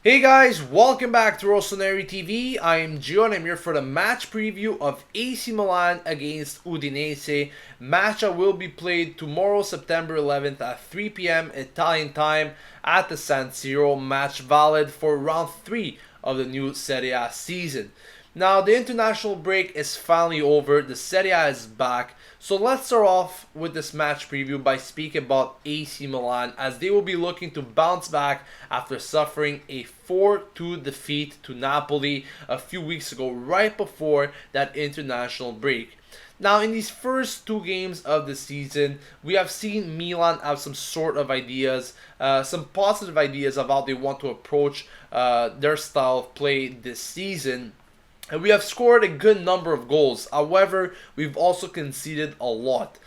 Hey guys, welcome back to Rossoneri TV. I am Gio and I'm here for the match preview of AC Milan against Udinese. Match that will be played tomorrow, September 11th at 3 p.m. Italian time at the San Siro. Match valid for round 3 of the new Serie A season. Now, the international break is finally over. The Serie A is back. So let's start off with this match preview by speaking about AC Milan, as they will be looking to bounce back after suffering a 4-2 defeat to Napoli a few weeks ago, right before that international break. Now, in these first two games of the season, we have seen Milan have some sort of ideas, some positive ideas of how they want to approach their style of play this season. And we have scored a good number of goals. However, we've also conceded a lot.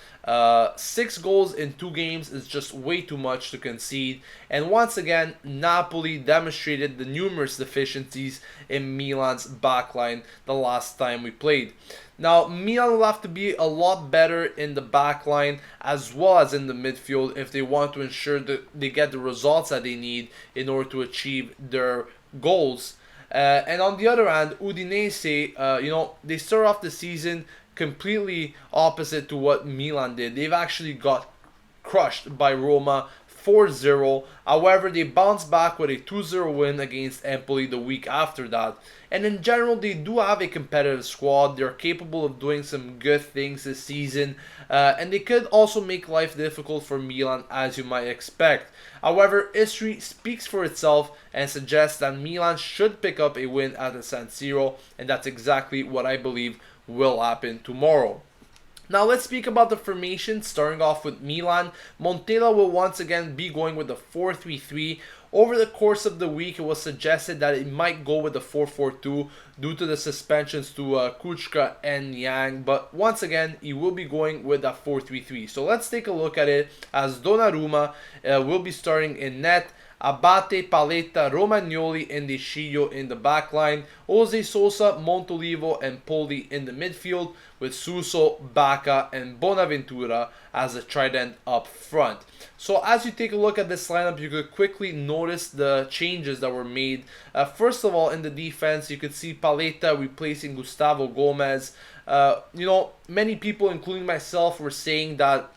6 goals in 2 games is just way too much to concede. And once again, Napoli demonstrated the numerous deficiencies in Milan's backline the last time we played. Now, Milan will have to be a lot better in the backline as well as in the midfield if they want to ensure that they get the results that they need in order to achieve their goals. And on the other hand, Udinese, they start off the season completely opposite to what Milan did. They've actually got crushed by Roma 4-0. However, they bounced back with a 2-0 win against Empoli the week after that. And in general, they do have a competitive squad. They're capable of doing some good things this season. And they could also make life difficult for Milan, as you might expect. However, history speaks for itself and suggests that Milan should pick up a win at the San Siro. And that's exactly what I believe will happen tomorrow. Now let's speak about the formation, starting off with Milan. Montella will once again be going with the 4-3-3. Over the course of the week, it was suggested that it might go with the 4-4-2 due to the suspensions to Kuchka and Yang. But once again, he will be going with that 4-3-3. So let's take a look at it, as Donnarumma will be starting in net. Abate, Paletta, Romagnoli, and De Sciglio in the backline. Jose Sosa, Montolivo, and Poli in the midfield, with Suso, Bacca, and Bonaventura as a trident up front. So as you take a look at this lineup, you could quickly notice the changes that were made. First of all, in the defense, you could see Paletta replacing Gustavo Gomez. Many people, including myself, were saying that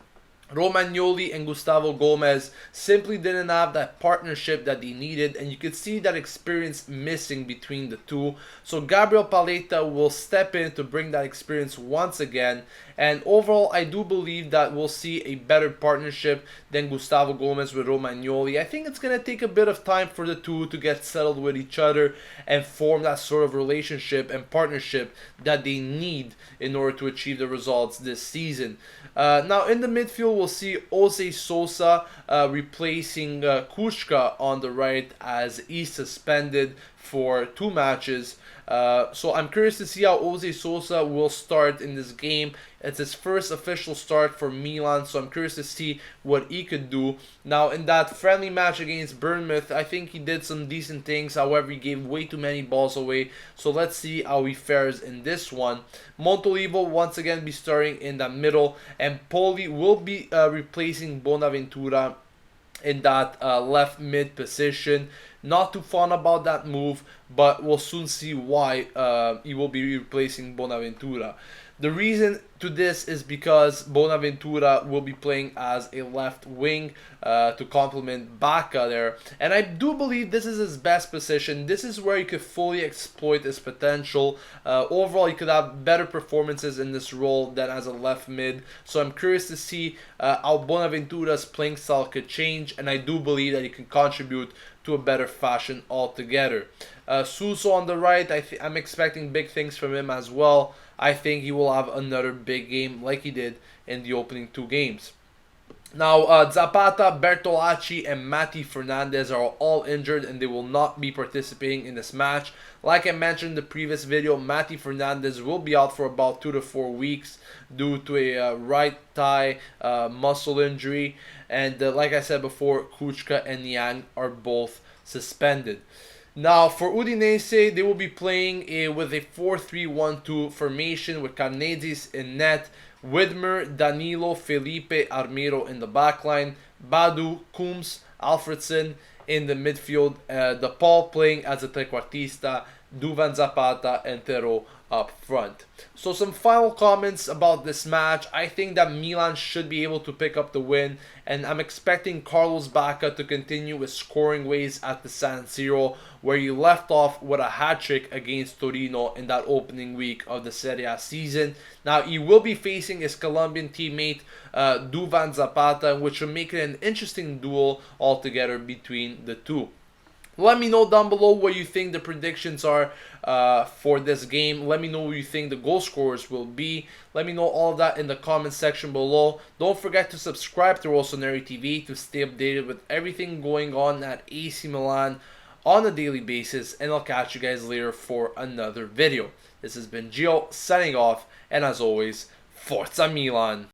Romagnoli and Gustavo Gomez simply didn't have that partnership that they needed, and you could see that experience missing between the two. So Gabriel Paletta will step in to bring that experience once again, and overall I do believe that we'll see a better partnership than Gustavo Gomez with Romagnoli. I think it's going to take a bit of time for the two to get settled with each other and form that sort of relationship and partnership that they need in order to achieve the results this season. Now in the midfield, we'll see Jose Sosa replacing Kuchka on the right, as he's suspended for 2 matches. So I'm curious to see how Jose Sosa will start in this game. It's his first official start for Milan, so I'm curious to see what he could do. Now, in that friendly match against Bournemouth, I think he did some decent things. However, he gave way too many balls away. So let's see how he fares in this one. Montolivo once again be starting in the middle, and Poli will be replacing Bonaventura in that left mid position. Not too fond about that move, but we'll soon see why he will be replacing Bonaventura. The reason to this is because Bonaventura will be playing as a left wing to complement Bacca there. And I do believe this is his best position. This is where he could fully exploit his potential. Overall, he could have better performances in this role than as a left mid. So I'm curious to see how Bonaventura's playing style could change. And I do believe that he can contribute to a better fashion altogether. Suso on the right, I'm expecting big things from him as well. I think he will have another big game like he did in the opening 2 games. Now, Zapata, Bertolacci, and Mati Fernandez are all injured and they will not be participating in this match. Like I mentioned in the previous video, Mati Fernandez will be out for about 2 to 4 weeks due to a right thigh muscle injury. And like I said before, Kuchka and Yang are both suspended. Now, for Udinese, they will be playing with a 4-3-1-2 formation with Carnezis in net, Widmer, Danilo, Felipe, Armero in the backline, Badu, Coombs, Alfredson in the midfield, De Paul playing as a trequartista, Duvan Zapata and Tero up front. So some final comments about this match. I think that Milan should be able to pick up the win, and I'm expecting Carlos Bacca to continue his scoring ways at the San Siro, where he left off with a hat-trick against Torino in that opening week of the Serie A season. Now, he will be facing his Colombian teammate Duvan Zapata, which will make it an interesting duel altogether between the two. Let me know down below what you think the predictions are for this game. Let me know what you think the goal scorers will be. Let me know all of that in the comment section below. Don't forget to subscribe to Rossoneri TV to stay updated with everything going on at AC Milan on a daily basis. And I'll catch you guys later for another video. This has been Gio signing off. And as always, Forza Milan!